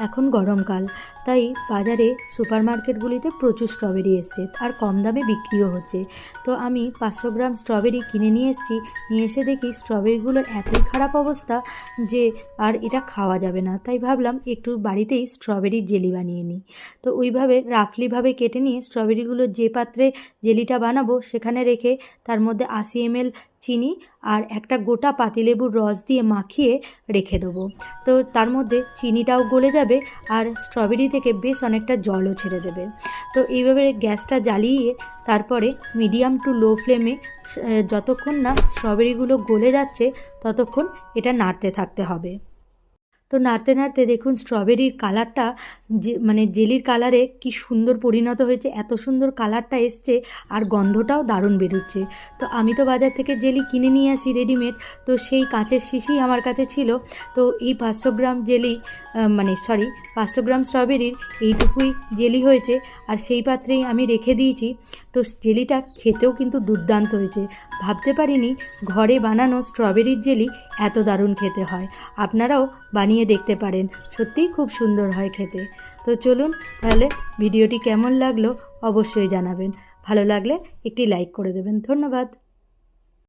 এখন গরমকাল, তাই বাজারে সুপারমার্কেটগুলিতে প্রচুর স্ট্রবেরি এসছে আর কম দামে বিক্রিও হচ্ছে। তো আমি 500 গ্রাম স্ট্রবেরি কিনে নিয়ে এসেছি। নিয়ে এসে দেখি স্ট্রবেরিগুলোর এতই খারাপ অবস্থা যে আর এটা খাওয়া যাবে না। তাই ভাবলাম একটু বাড়িতেই স্ট্রবেরির জেলি বানিয়ে নিই। তো ওইভাবে রাফলিভাবে কেটে নিয়ে স্ট্রবেরিগুলো যে পাত্রে জেলিটা বানাবো সেখানে রেখে তার মধ্যে 80 ml চিনি আর একটা গোটা পাতিলেবুর রস দিয়ে মাখিয়ে রেখে দেবো। তো তার মধ্যে চিনিটাও গলে যাবে আর স্ট্রবেরি থেকে বেশ অনেকটা জলও ছেড়ে দেবে। তো এইভাবে গ্যাসটা জ্বালিয়ে তারপরে মিডিয়াম টু লো ফ্লেমে যতক্ষণ না স্ট্রবেরিগুলো গলে যাচ্ছে ততক্ষণ এটা নাড়তে থাকতে হবে। তো নাড়তে নাড়তে দেখুন স্ট্রবেরির কালারটা মানে জেলির কালারে কি সুন্দর পরিণত হয়েছে, এত সুন্দর কালারটা এসছে আর গন্ধটাও দারুণ বেরোচ্ছে। তো আমি তো বাজার থেকে জেলি কিনে নিয়ে আসি রেডিমেড, তো সেই কাঁচের শিশি আমার কাছে ছিল। তো এই 500 গ্রাম জেলি 500 গ্রাম স্ট্রবেরির এইটুকুই জেলি হয়েছে আর সেই পাত্রেই আমি রেখে দিয়েছি। তো জেলিটা খেতেও কিন্তু দুর্দান্ত হয়েছে। ভাবতে পারিনি ঘরে বানানো স্ট্রবেরির জেলি এত দারুণ খেতে হয়। আপনারাও বানিয়ে দেখতে পারেন, সত্যিই খুব সুন্দর হয় খেতে। তো চলুন তাহলে ভিডিওটি কেমন লাগলো অবশ্যই জানাবেন। ভালো লাগলে একটি লাইক করে দেবেন। ধন্যবাদ।